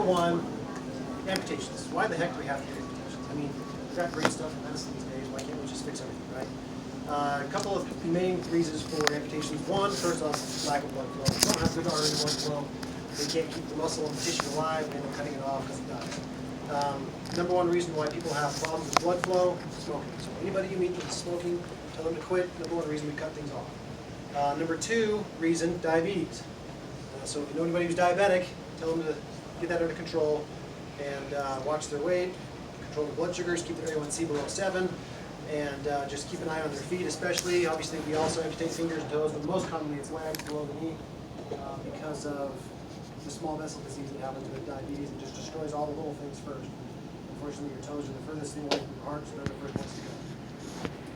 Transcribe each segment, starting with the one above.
one, amputations. Why the heck do we have to do amputations? I mean, we've got great stuff in medicine these days. Why can't we just fix everything, right? A couple of main reasons for amputations. One, first off, lack of blood flow. If you don't have good artery blood flow, they can't keep the muscle and the tissue alive, and end up cutting it off because it dies. Number one reason why people have problems with blood flow, smoking. So anybody you meet that's smoking, tell them to quit. Number one reason we cut things off. Number two reason, diabetes. So if you know anybody who's diabetic, tell them to get that under control and watch their weight, control their blood sugars, keep their A1C below 7, and just keep an eye on their feet especially. Obviously we also amputate fingers and toes, but most commonly it's legs below the knee because of the small vessel disease that happens with diabetes. It just destroys all the little things first. Unfortunately, your toes are the furthest thing away from your heart, so they're the first ones to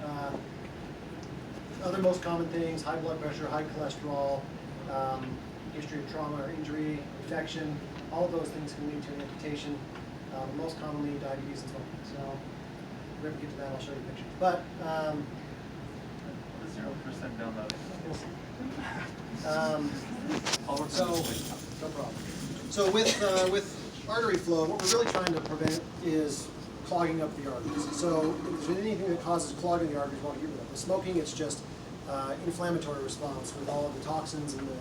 go. Other most common things, high blood pressure, high cholesterol, history of trauma or injury, infection, all of those things can lead to an amputation. Most commonly, diabetes and smoking. So, if we ever get to that, I'll show you a picture. But, 0% down that. No problem. So with artery flow, what we're really trying to prevent is clogging up the arteries. So if there's anything that causes clogging the arteries, we want to get rid of. With smoking, it's just inflammatory response with all of the toxins and the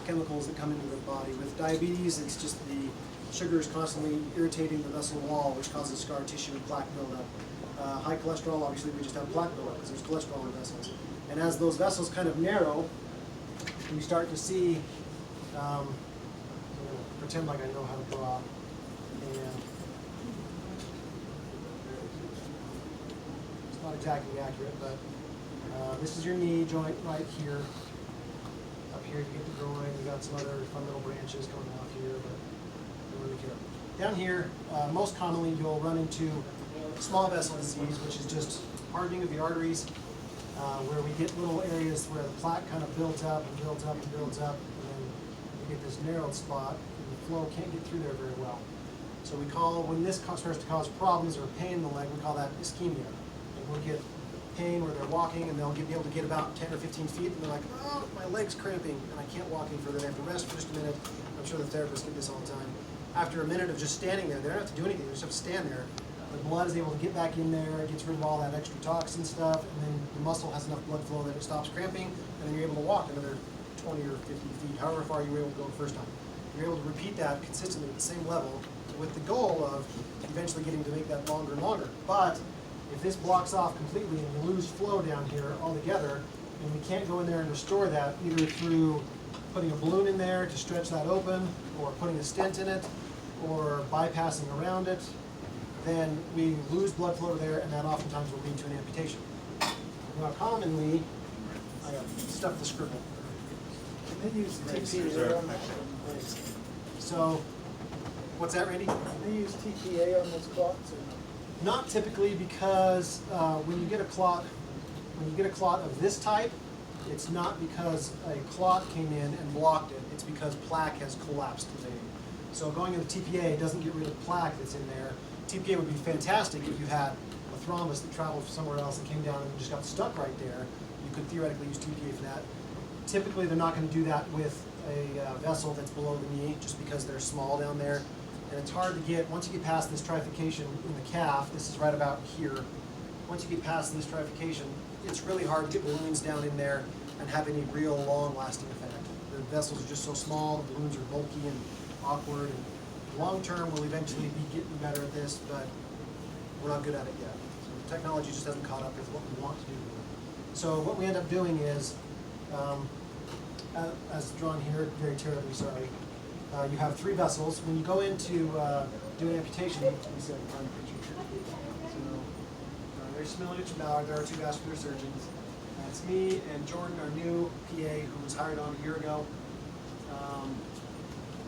chemicals that come into the body. With diabetes, it's just the sugars constantly irritating the vessel wall, which causes scar tissue and plaque buildup. High cholesterol, obviously, we just have plaque buildup because there's cholesterol in vessels. And as those vessels kind of narrow, you start to see pretend like I know how to draw. And it's not exactly accurate, but this is your knee joint right here. Up here you get the groin. You got some other fundamental branches going off here, but don't really care. Down here, most commonly you'll run into small vessel disease, which is just hardening of the arteries, where we get little areas where the plaque kind of builds up and builds up and builds up, and then we get this narrowed spot. Flow can't get through there very well. So we call, when this starts to cause problems or pain in the leg, we call that ischemia. And we'll get pain where they're walking and they'll be able to get about 10 or 15 feet and they're like, oh, my leg's cramping and I can't walk any further. They have to rest for just a minute. I'm sure the therapists get this all the time. After a minute of just standing there, they don't have to do anything, they just have to stand there. The blood is able to get back in there, it gets rid of all that extra toxin stuff, and then the muscle has enough blood flow that it stops cramping, and then you're able to walk another 20 or 50 feet, however far you were able to go the first time. You're able to repeat that consistently at the same level with the goal of eventually getting to make that longer and longer. But if this blocks off completely and you lose flow down here altogether, and we can't go in there and restore that either through putting a balloon in there to stretch that open, or putting a stent in it, or bypassing around it, then we lose blood flow there, and that oftentimes will lead to an amputation. Now commonly, I got stuff to scribble. Can they use TPA on that? So, what's that, Randy? Can they use TPA on those clots or no? Not typically, because when you get a clot of this type, it's not because a clot came in and blocked it. It's because plaque has collapsed today. So going into TPA doesn't get rid of plaque that's in there. TPA would be fantastic if you had a thrombus that traveled somewhere else and came down and just got stuck right there. You could theoretically use TPA for that. Typically, they're not going to do that with a vessel that's below the knee, just because they're small down there. And it's hard to get, once you get past this trifurcation in the calf, this is right about here. Once you get past this trifurcation, it's really hard to get balloons down in there and have any real long-lasting effect. The vessels are just so small, the balloons are bulky and awkward. And long term, we'll eventually be getting better at this, but we're not good at it yet. So technology just hasn't caught up with what we want to do. So what we end up doing is, as drawn here, very terribly sorry, you have 3 vessels. When you go into do an amputation, let me see if I can find a picture here. So, very familiar to Ballard, there are 2 vascular surgeons. That's me and Jordan, our new PA, who was hired on a year ago.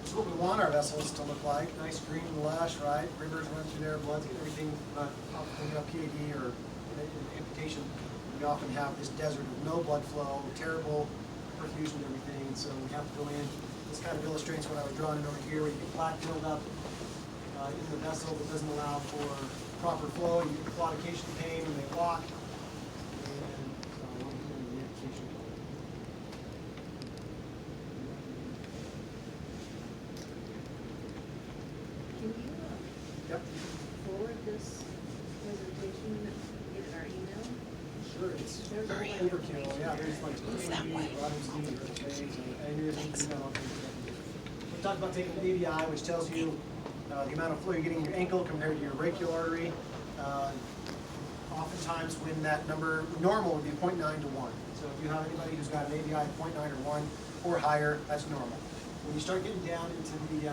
This is what we want our vessels to look like. Nice green and lush, right? Rivers run through there, blood, everything, not PAD or amputation. We often have this desert of no blood flow, terrible perfusion and everything, and so we have to go in. This kind of illustrates what I was drawing in over here, where you get plaque buildup in the vessel that doesn't allow for proper flow. You get claudication pain when they walk. And so I won't get into the amputation. Yep. Forward this presentation, get it our email. Sure, it's overkill. Yeah, there's like we talked about taking the ABI, which tells you the amount of flow you're getting in your ankle compared to your brachial artery. Oftentimes when that number, normal would be 0.9 to 1. So if you have anybody who's got an ABI of 0.9 or 1 or higher, that's normal. When you start getting down into the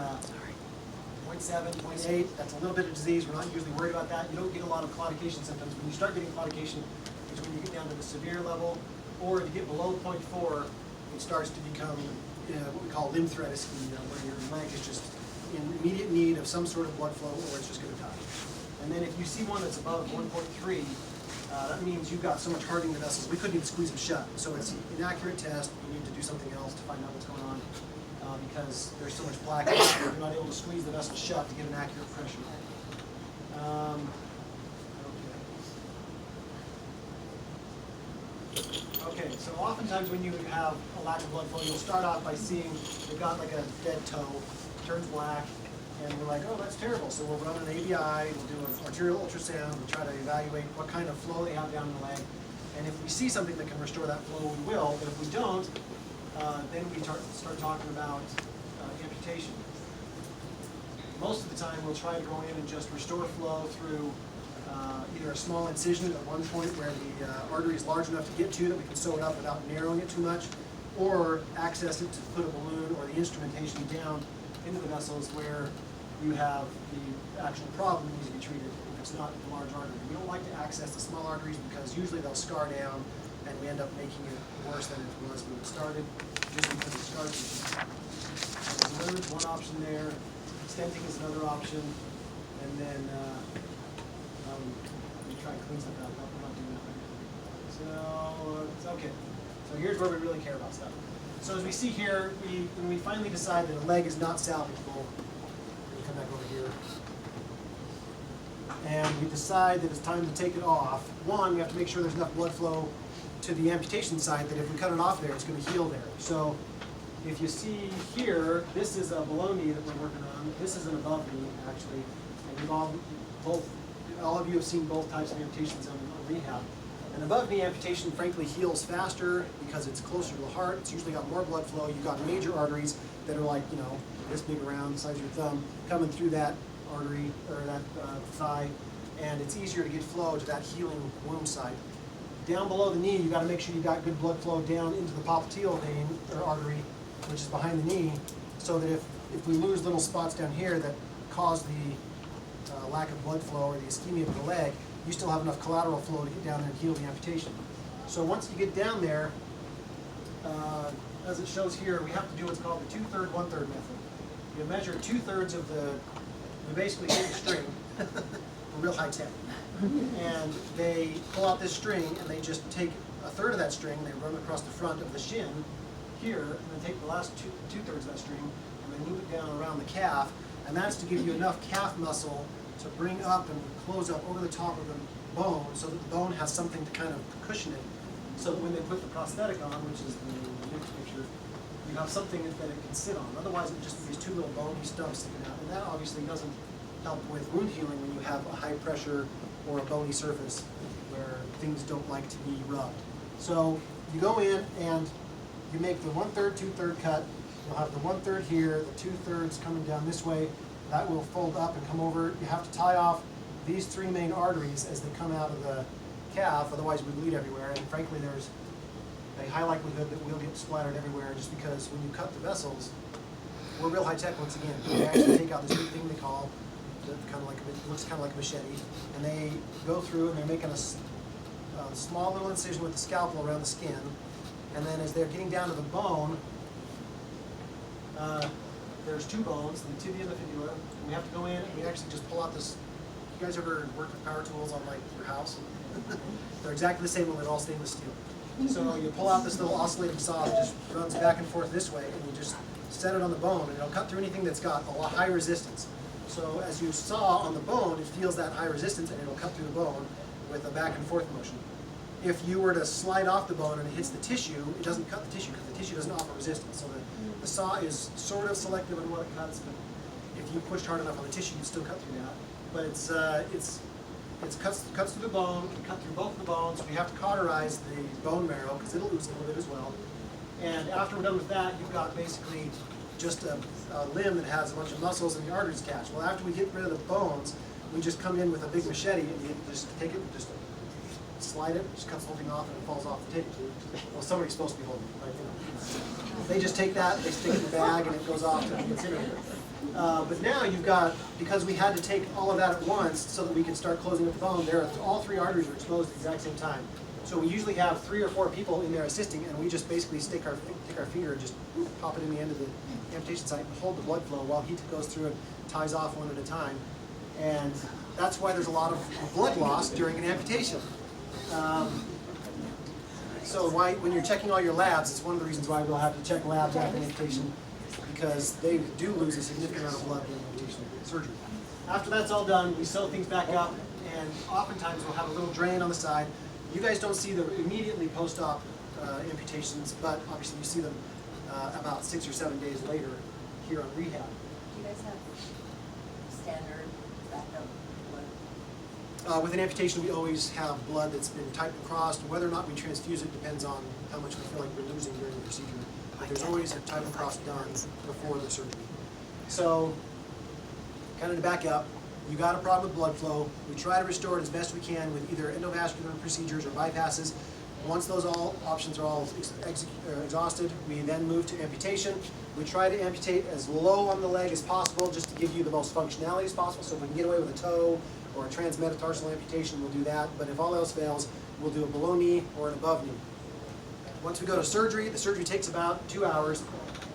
0.7, 0.8, that's a little bit of disease. We're not usually worried about that. You don't get a lot of claudication symptoms. When you start getting claudication, it's when you get down to the severe level, or if you get below 0.4, it starts to become what we call limb thread ischemia, where your leg is just in immediate need of some sort of blood flow, or it's just going to die. And then if you see one that's above 1.3, that means you've got so much hardening in the vessels, we couldn't even squeeze them shut. So it's an inaccurate test. You need to do something else to find out what's going on because there's so much black. You're not able to squeeze the vessel shut to get an accurate pressure. Okay, so oftentimes when you have a lack of blood flow, you'll start off by seeing they've got like a dead toe, turns black, and we're like, oh, that's terrible. So we'll run an ABI, we'll do an arterial ultrasound, we'll try to evaluate what kind of flow they have down the leg. And if we see something that can restore that flow, we will. But if we don't, then we start talking about amputation. Most of the time, we'll try to go in and just restore flow through either a small incision at one point where the artery is large enough to get to that we can sew it up without narrowing it too much, or access it to put a balloon or the instrumentation down into the vessels where you have the actual problem that needs to be treated if it's not the large artery. We don't like to access the small arteries because usually they'll scar down and we end up making it worse than it was when it started, just because it scar tissue. So there's one option there. Stenting is another option. And then let me try and clean something up. We're not doing that right now. So, okay. So here's where we really care about stuff. So as we see here, when we finally decide that a leg is not salvageable, we come back over here, and we decide that it's time to take it off. One, we have to make sure there's enough blood flow to the amputation site that if we cut it off there, it's going to heal there. So if you see here, this is a below knee that we're working on. This is an above knee, actually. And we've all of you have seen both types of amputations on rehab. An above knee amputation, frankly, heals faster because it's closer to the heart. It's usually got more blood flow. You've got major arteries that are like, you know, this big around, the size of your thumb, coming through that artery or that thigh, and it's easier to get flow to that healing wound site. Down below the knee, you've got to make sure you've got good blood flow down into the popliteal vein or artery, which is behind the knee, so that if we lose little spots down here that cause the lack of blood flow or the ischemia of the leg, you still have enough collateral flow to get down there and heal the amputation. So once you get down there, as it shows here, we have to do what's called the 2/3, 1/3 method. You measure 2/3 of we basically take a string, we're real high tech, and they pull out this string and they just take 1/3 of that string, they run across the front of the shin here, and then take the last 2/3 of that string and they loop it down around the calf, and that's to give you enough calf muscle to bring up and close up over the top of the bone so that the bone has something to kind of cushion it. So that when they put the prosthetic on, which is the next picture, you have something that it can sit on. Otherwise, it would just be these two little bony stumps sticking out. And that obviously doesn't help with wound healing when you have a high pressure or a bony surface where things don't like to be rubbed. So you go in and you make the 1/3, 2/3 cut. You'll have the 1/3 here, the 2/3 coming down this way. That will fold up and come over. You have to tie off these three main arteries as they come out of the calf, otherwise we bleed everywhere. And frankly, there's a high likelihood that we'll get splattered everywhere just because when you cut the vessels, we're real high tech once again. They actually take out this big thing they call, kind of like it looks kind of like a machete, and they go through and they're making a small little incision with the scalpel around the skin, and then as they're getting down to the bone, there's two bones, the tibia and the fibula. And we have to go in and we actually just pull out this. You guys ever worked with power tools on like your house? They're exactly the same when they're all stainless steel. So you pull out this little oscillating saw that just runs back and forth this way, and you just set it on the bone, and it'll cut through anything that's got a lot high resistance. So as you saw on the bone, it feels that high resistance, and it'll cut through the bone with a back and forth motion. If you were to slide off the bone and it hits the tissue, it doesn't cut the tissue because the tissue doesn't offer resistance. So the saw is sort of selective in what it cuts, but if you pushed hard enough on the tissue, you'd still cut through that. But it cuts through the bone, can cut through both of the bones. We have to cauterize the bone marrow because it'll lose a little bit as well. And after we're done with that, you've got basically just a limb that has a bunch of muscles and the arteries attached. Well, after we get rid of the bones, we just come in with a big machete and you just take it and just slide it, just cuts the whole thing off and it falls off the table. Well, somebody's supposed to be holding it, but they just take that, they stick it in the bag and it goes off and gets in there. But now you've got, because we had to take all of that at once so that we could start closing up the bone, all three arteries are exposed at the exact same time. So we usually have 3 or 4 people in there assisting, and we just basically take our finger and just pop it in the end of the amputation site and hold the blood flow while he goes through and ties off one at a time. And that's why there's a lot of blood loss during an amputation. So when you're checking all your labs, it's one of the reasons why we'll have to check labs after amputation, because they do lose a significant amount of blood during amputation surgery. After that's all done, we sew things back up, and oftentimes we'll have a little drain on the side. You guys don't see the immediately post-op amputations, but obviously you see them about 6 or 7 days later here on rehab. Do you guys have standard backup blood? With an amputation, we always have blood that's been typed and crossed. Whether or not we transfuse it depends on how much we feel like we're losing during the procedure. But there's always a type and cross done before the surgery. So, kind of to back up, you got a problem with blood flow. We try to restore it as best we can with either endovascular procedures or bypasses. Once those options are all exhausted, we then move to amputation. We try to amputate as low on the leg as possible just to give you the most functionality as possible. So if we can get away with a toe or a transmetatarsal amputation, we'll do that. But if all else fails, we'll do a below knee or an above knee. Once we go to surgery, the surgery takes about 2 hours.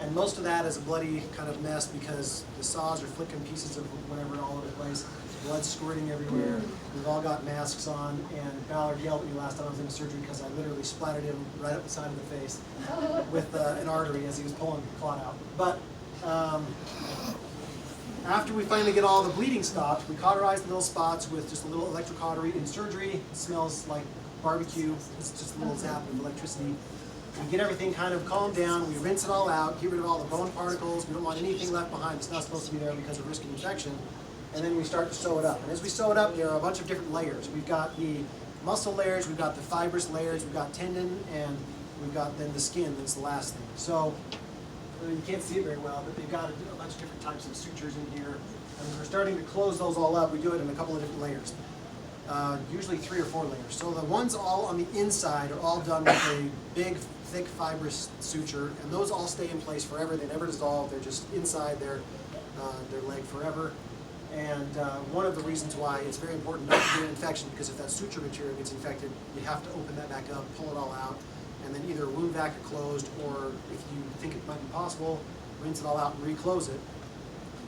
And most of that is a bloody kind of mess because the saws are flicking pieces of whatever all over the place. Blood squirting everywhere. We've all got masks on, and Ballard yelled at me last time I was in surgery because I literally splattered him right up the side of the face with an artery as he was pulling the clot out. But after we finally get all the bleeding stopped, we cauterize the little spots with just a little electrocautery. In surgery, it smells like barbecue. It's just a little zap of electricity. We get everything kind of calmed down, we rinse it all out, get rid of all the bone particles, we don't want anything left behind that's not supposed to be there because of risk of infection, and then we start to sew it up. And as we sew it up, there are a bunch of different layers. We've got the muscle layers, we've got the fibrous layers, we've got tendon, and we've got then the skin that's the last thing. So, you can't see it very well, but they've got a bunch of different types of sutures in here, and when we're starting to close those all up, we do it in a couple of different layers. Usually 3 or 4 layers. So the ones all on the inside are all done with a big, thick, fibrous suture, and those all stay in place forever. They never dissolve. They're just inside their leg forever. And one of the reasons why it's very important not to get an infection, because if that suture material gets infected, you have to open that back up, pull it all out, and then either wound vac it closed, or if you think it might be possible, rinse it all out and reclose it.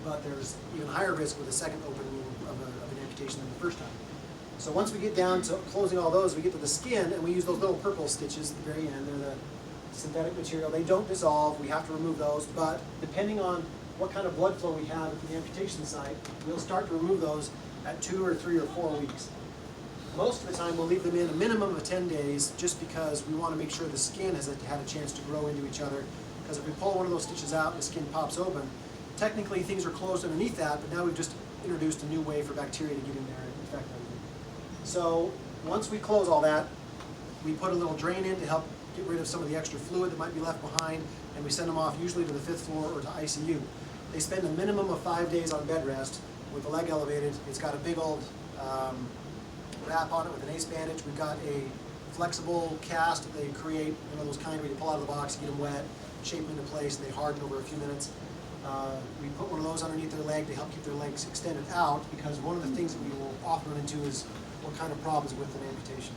But there's even higher risk with a second opening of an amputation than the first time. So once we get down to closing all those, we get to the skin, and we use those little purple stitches at the very end. They're the synthetic material. They don't dissolve. We have to remove those, but depending on what kind of blood flow we have at the amputation site, we'll start to remove those at 2 or 3 or 4 weeks. Most of the time, we'll leave them in a minimum of 10 days just because we want to make sure the skin has had a chance to grow into each other. Because if we pull one of those stitches out and the skin pops open, technically things are closed underneath that, but now we've just introduced a new way for bacteria to get in there and infect everything. So once we close all that, we put a little drain in to help get rid of some of the extra fluid that might be left behind, and we send them off usually to the 5th floor or to ICU. They spend a minimum of 5 days on bed rest with the leg elevated. It's got a big old wrap on it with an ace bandage. We've got a flexible cast that they create, those kind where you pull out of the box, get them wet, shape them into place, and they harden over a few minutes. We put one of those underneath their leg to help keep their legs extended out, because one of the things that we will often run into is what kind of problems with an amputation.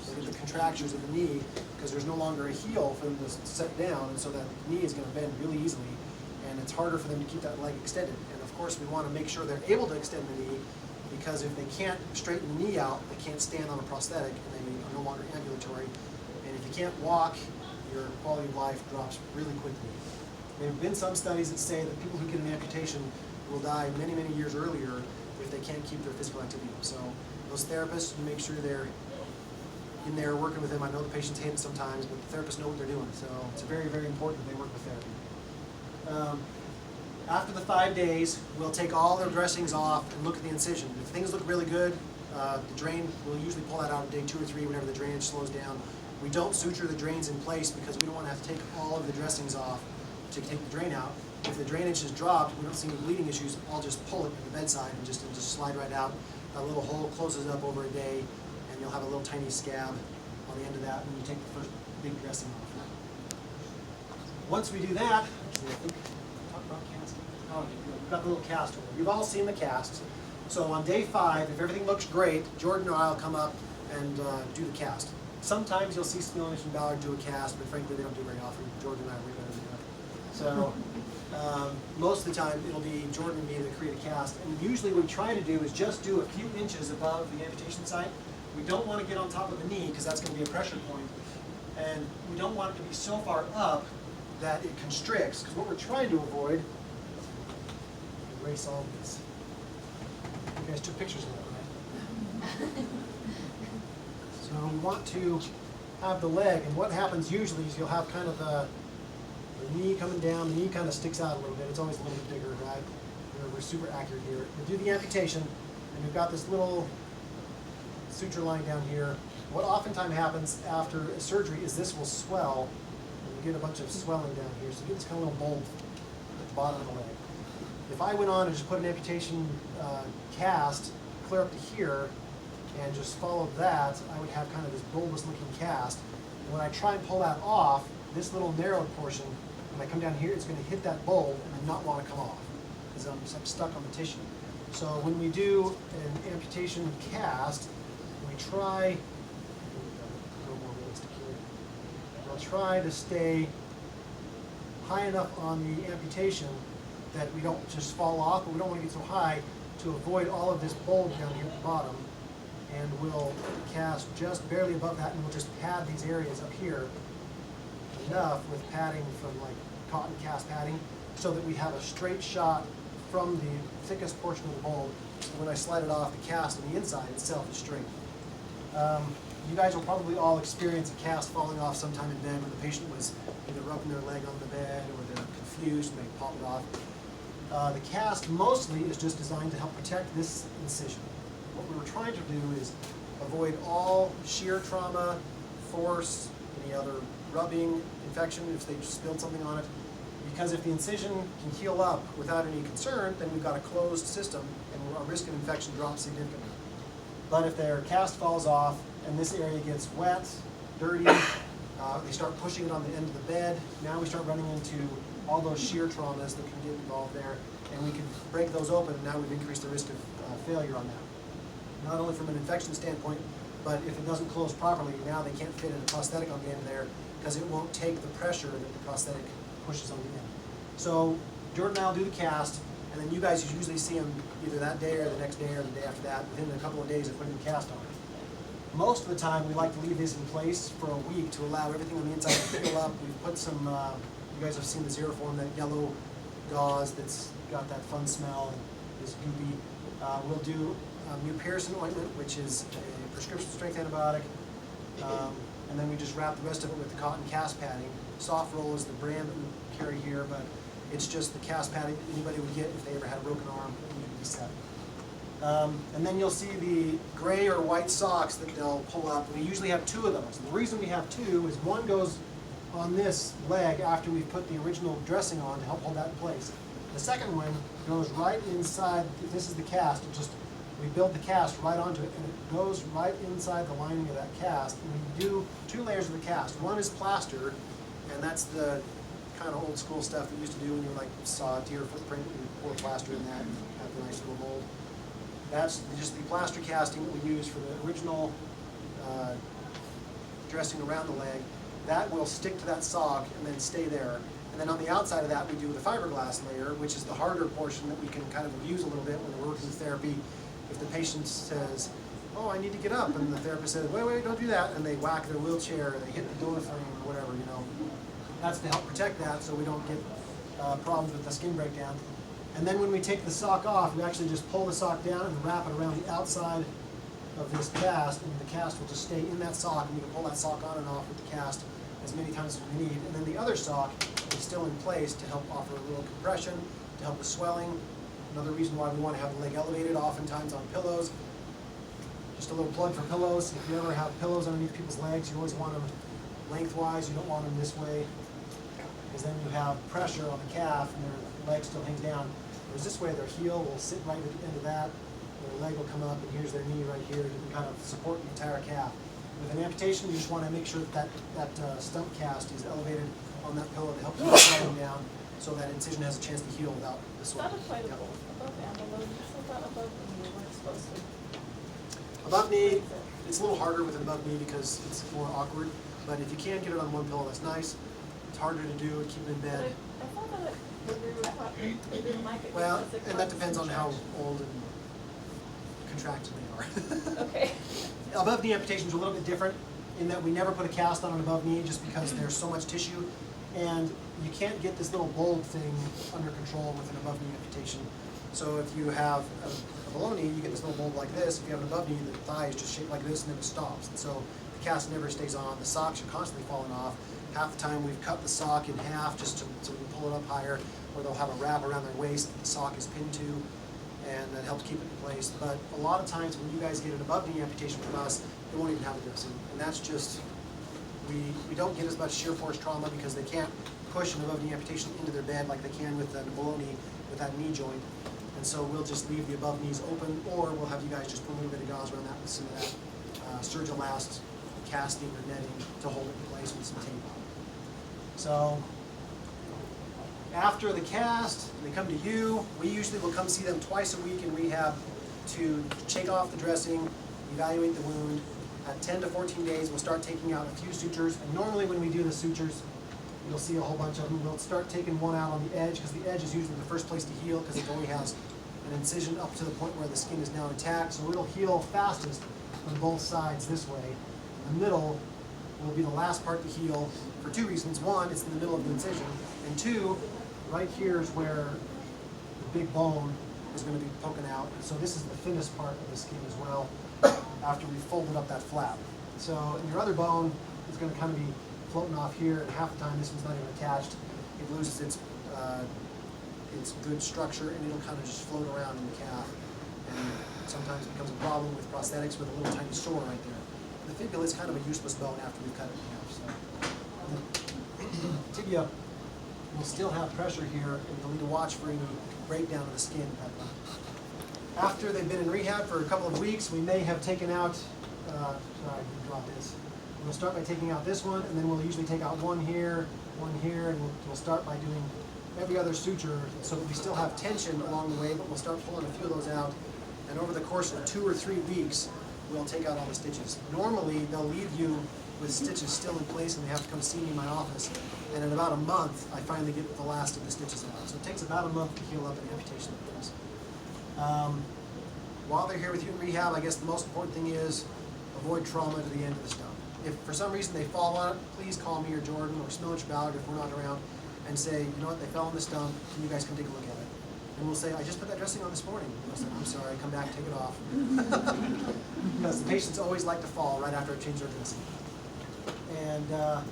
So the contractures of the knee, because there's no longer a heel for them to set down, and so that knee is going to bend really easily, and it's harder for them to keep that leg extended. And of course, we want to make sure they're able to extend the knee, because if they can't straighten the knee out, they can't stand on a prosthetic, and they are no longer ambulatory. And if you can't walk, your quality of life drops really quickly. There have been some studies that say that people who get an amputation will die many, many years earlier if they can't keep their physical activity up. So those therapists, you make sure they're in there working with them. I know the patients hate it sometimes, but the therapists know what they're doing. So it's very, very important that they work with therapy. After the 5 days, we'll take all the dressings off and look at the incision. If things look really good, the drain, we'll usually pull that out on day 2 or 3 whenever the drainage slows down. We don't suture the drains in place because we don't want to have to take all of the dressings off to take the drain out. If the drainage has dropped, we don't see any bleeding issues, I'll just pull it at the bedside and just slide right out. That little hole closes up over a day, and you'll have a little tiny scab on the end of that when you take the first big dressing off. Once we do that, actually, I think, talk about casting. Oh, we've got the little cast over. You've all seen the casts. So on day 5, if everything looks great, Jordan or I will come up and do the cast. Sometimes you'll see Snowish and Ballard do a cast, but frankly they don't do very often. Jordan and I are way better than that. So most of the time it'll be Jordan and me that create a cast. And usually what we try to do is just do a few inches above the amputation site. We don't want to get on top of the knee because that's going to be a pressure point. And we don't want it to be so far up that it constricts, because what we're trying to avoid, erase all of this. You guys took pictures of that, right? So we want to have the leg, and what happens usually is you'll have kind of the knee coming down, the knee kind of sticks out a little bit, it's always a little bit bigger, right? We're super accurate here. We do the amputation, and we've got this little suture line down here. What oftentimes happens after a surgery is this will swell, and you get a bunch of swelling down here, so you get this kind of little bulb at the bottom of the leg. If I went on and just put an amputation cast clear up to here, and just followed that, I would have kind of this bulbous looking cast. And when I try and pull that off, this little narrowed portion, when I come down here, it's going to hit that bulb and then not want to come off, because I'm stuck on the tissue. So when we do an amputation cast, we try, I'll try to stay high enough on the amputation that we don't just fall off, but we don't want to get so high to avoid all of this bulb down here at the bottom. And we'll cast just barely above that, and we'll just pad these areas up here enough with padding from like cotton cast padding, so that we have a straight shot from the thickest portion of the bulb. So when I slide it off, the cast on the inside itself is straight. You guys will probably all experience a cast falling off sometime in bed when the patient was either rubbing their leg on the bed or they're confused and they pop it off. The cast mostly is just designed to help protect this incision. What we were trying to do is avoid all shear trauma, force, any other rubbing, infection if they spilled something on it. Because if the incision can heal up without any concern, then we've got a closed system and our risk of infection drops significantly. But if their cast falls off and this area gets wet, dirty, they start pushing it on the end of the bed, now we start running into all those shear traumas that can get involved there, and we can break those open, and now we've increased the risk of failure on that. Not only from an infection standpoint, but if it doesn't close properly, now they can't fit in a prosthetic on the end there because it won't take the pressure that the prosthetic pushes on the end. So Jordan and I will do the cast, and then you guys usually see them either that day or the next day or the day after that, within a couple of days of putting the cast on. Most of the time, we like to leave these in place for a week to allow everything on the inside to fill up. We've put some, you guys have seen the Xeroform, that yellow gauze that's got that fun smell and is goopy. We'll do mupirocin ointment, which is a prescription strength antibiotic, and then we just wrap the rest of it with the cotton cast padding. Soft roll is the brand that we carry here, but it's just the cast padding that anybody would get if they ever had a broken arm that needed to be set. And then you'll see the gray or white socks that they'll pull up. We usually have 2 of those. And the reason we have 2 is one goes on this leg after we've put the original dressing on to help hold that in place. The second one goes right inside, if this is the cast, we build the cast right onto it, and it goes right inside the lining of that cast. And we do 2 layers of the cast. One is plaster, and that's the kind of old school stuff that we used to do when you like saw a deer footprint and you pour plaster in that and have the nice little mold. That's just the plaster casting that we use for the original dressing around the leg. That will stick to that sock and then stay there. And then on the outside of that, we do the fiberglass layer, which is the harder portion that we can kind of abuse a little bit when we're working with therapy. If the patient says, oh, I need to get up, and the therapist says, wait, don't do that, and they whack their wheelchair, or they hit the door frame, or whatever, you know. That's to help protect that so we don't get problems with the skin breakdown. And then when we take the sock off, we actually just pull the sock down and wrap it around the outside of this cast, and the cast will just stay in that sock, and you can pull that sock on and off with the cast as many times as we need. And then the other sock is still in place to help offer a little compression to help with swelling. Another reason why we want to have the leg elevated, oftentimes on pillows. Just a little plug for pillows. If you ever have pillows underneath people's legs, you always want them lengthwise. You don't want them this way, because then you have pressure on the calf and their leg still hangs down. Whereas this way, their heel will sit right at the end of that, their leg will come up, and here's their knee right here. You can kind of support the entire calf. With an amputation, you just want to make sure that stump cast is elevated on that pillow to help keep the swelling down, so that incision has a chance to heal without the It's swelling. not applicable above and below. I thought above when you weren't supposed to. Above knee, it's a little harder with an above knee because it's more awkward, but if you can get it on one pillow, that's nice. It's harder to do and keep it in But bed. I thought that we were taught they didn't like it. Well, because it and that caused depends on how contraction. old and contracted they are. Okay. Above knee amputations are a little bit different in that we never put a cast on an above knee just because there's so much tissue, and you can't get this little bulb thing under control with an above knee amputation. So if you have a below knee, you get this little bulb like this. If you have an above knee, the thigh is just shaped like this and then it stops. And so the cast never stays on. The socks are constantly falling off. Half the time we've cut the sock in half just so we can pull it up higher, or they'll have a wrap around their waist that the sock is pinned to, and that helps keep it in place. But a lot of times when you guys get an above knee amputation from us, they won't even have a dressing. And that's just, we don't get as much shear force trauma because they can't push an above knee amputation into their bed like they can with a below knee, with that knee joint. And so we'll just leave the above knees open, or we'll have you guys just put a little bit of gauze around that with some of that Surgilast casting or netting to hold it in place with some tape on. So after the cast, they come to you. We usually will come see them twice a week in rehab to take off the dressing, evaluate the wound. At 10 to 14 days, we'll start taking out a few sutures. And normally when we do the sutures, you'll see a whole bunch of them. We'll start taking one out on the edge, because the edge is usually the first place to heal, because it only has an incision up to the point where the skin is now intact. So it'll heal fastest on both sides this way. The middle will be the last part to heal for two reasons. One, it's in the middle of the incision. And two, right here is where the big bone is going to be poking out. So this is the thinnest part of the skin as well, after we've folded up that flap. So, and your other bone is going to kind of be floating off here, and half the time this one's not even attached. It loses its good structure, and it'll kind of just float around in the calf. And sometimes it becomes a problem with prosthetics with a little tiny sore right there. The fibula is kind of a useless bone after we've cut it in half. So the tibia will still have pressure here, and you'll need to watch for any breakdown of the skin at that point. After they've been in rehab for a couple of weeks, we may have taken out, sorry, I dropped this. We'll start by taking out this one, and then we'll usually take out one here, and we'll start by doing every other suture so that we still have tension along the way, but we'll start pulling a few of those out. And over the course of 2 or 3 weeks, we'll take out all the stitches. Normally, they'll leave you with stitches still in place, and they have to come see me in my office. And in about a month, I finally get the last of the stitches out. So it takes about a month to heal up an amputation like this. While they're here with you in rehab, I guess the most important thing is avoid trauma to the end of the stump. If for some reason they fall on it, please call me or Jordan or Smilch Ballard if we're not around, and say, you know what, they fell on the stump, can you guys come take a look at it? And we'll say, I just put that dressing on this morning. And they'll say, I'm sorry, come back, take it off. Because the patients always like to fall right after I change their dressing. And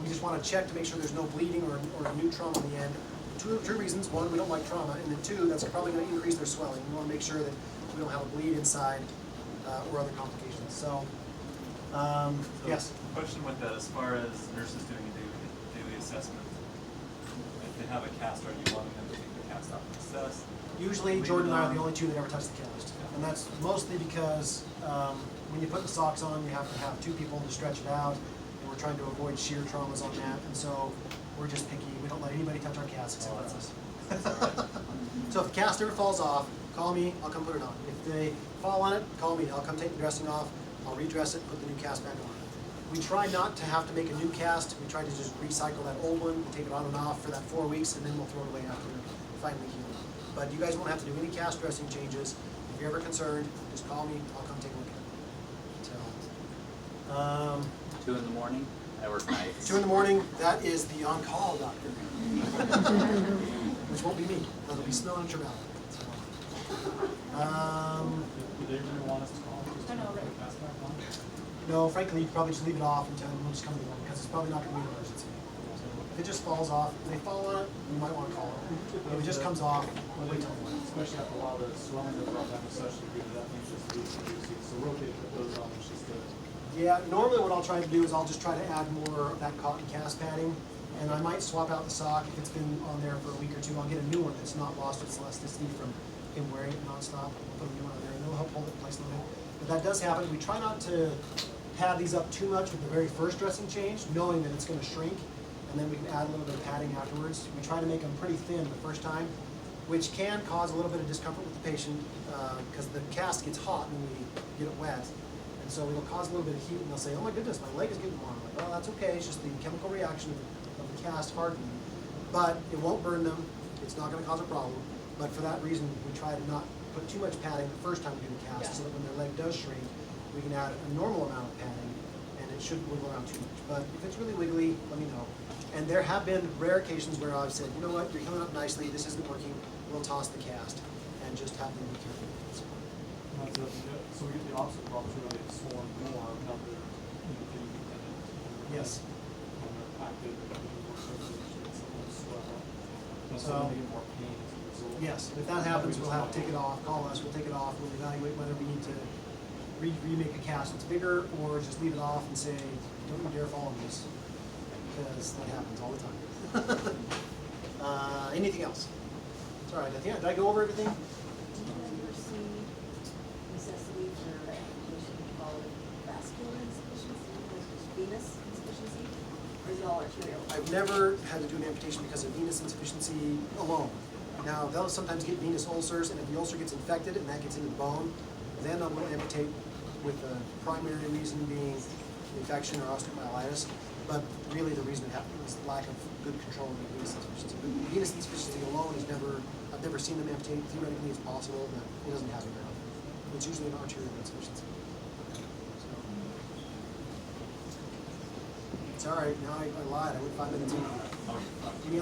we just want to check to make sure there's no bleeding or new trauma in the end. Two reasons. One, we don't like trauma, and then two, that's probably going to increase their swelling. We want to make sure that we don't have a bleed inside or other complications. So, yes? Question with that, as far as nurses doing a daily assessment, if they have a cast, are you wanting them to take the cast off and assess? Usually, Jordan and I are the only two that ever touch the cast. And that's mostly because when you put the socks on, you have to have 2 people to stretch it out, and we're trying to avoid shear traumas on that, and so we're just picky. We don't let anybody touch our cast except for us. So if the cast ever falls off, call me, I'll come put it on. If they fall on it, call me, I'll come take the dressing off, I'll redress it, put the new cast back on. We try not to have to make a new cast. We try to just recycle that old one, take it on and off for that 4 weeks, and then we'll throw it away after we finally heal. But you guys won't have to do any cast dressing changes. If you're ever concerned, just call me, I'll come take a look at it. So, 2 in the morning, I work nights. 2 in the morning, that is the on-call doctor. Which won't be me, that'll be Snow and Trevally. So, Do they really want us to call? I know, right. Pass back on? no, frankly, you could probably just leave it off until we'll just come to one, because it's probably not going to be an emergency. So, If it just falls off, if they fall on it, you might want to call it. If it just comes off, wait till it lands. Especially after a while, the swelling goes off after such a degree that thing's just loose. So rotate, put those on, it's just good. Yeah, normally what I'll try to do is I'll just try to add more of that cotton cast padding, and I might swap out the sock if it's been on there for a week or two. I'll get a new one that's not lost its elasticity from him wearing it nonstop. I'll put a new one on there, and it'll help hold it in place a little bit. But that does happen. We try not to pad these up too much with the very first dressing change, knowing that it's going to shrink, and then we can add a little bit of padding afterwards. We try to make them pretty thin the first time, which can cause a little bit of discomfort with the patient because the cast gets hot when we get it wet. And so it'll cause a little bit of heat, and they'll say, "Oh my goodness, my leg is getting warm." I'm like, "Well, that's okay. It's just the chemical reaction of the cast hardening, but it won't burn them. It's not going to cause a problem." But for that reason, we try to not put too much padding the first time we do the cast, so that when their leg does shrink, we can add a normal amount of padding, and it shouldn't wiggle around too much. But if it's really wiggly, let me know. And there have been rare occasions where I've said, "You know what? You're coming up nicely. This isn't working. We'll toss the cast," and just have them be careful. So we get the opposite problem, so they get swollen more, now they're, getting dependent. Yes. When they're active, they're getting more surgery, it's a little swell up. So So- they get more pain as a result. Yes, if that happens, we'll have to take it off. Call us, we'll take it off. We'll evaluate whether we need to remake a cast that's bigger, or just leave it off and say, "Don't you dare fall on this," because that happens all the time. Anything else? It's all right. Did I go over everything? Do you ever see necessity for amputation following vascular insufficiency versus venous insufficiency? Or is it all arterial? I've never had to do an amputation because of venous insufficiency alone. Now, they'll sometimes get venous ulcers, and if the ulcer gets infected and that gets into the bone, then I will amputate with the primary reason being infection or osteomyelitis. But really the reason it happened was lack of good control of the venous insufficiency. But venous insufficiency alone is I've never seen them amputate. Theoretically it's possible, but it doesn't happen very often. It's usually an arterial insufficiency. So. It's all right, now I lied. I went 5 minutes in. Any other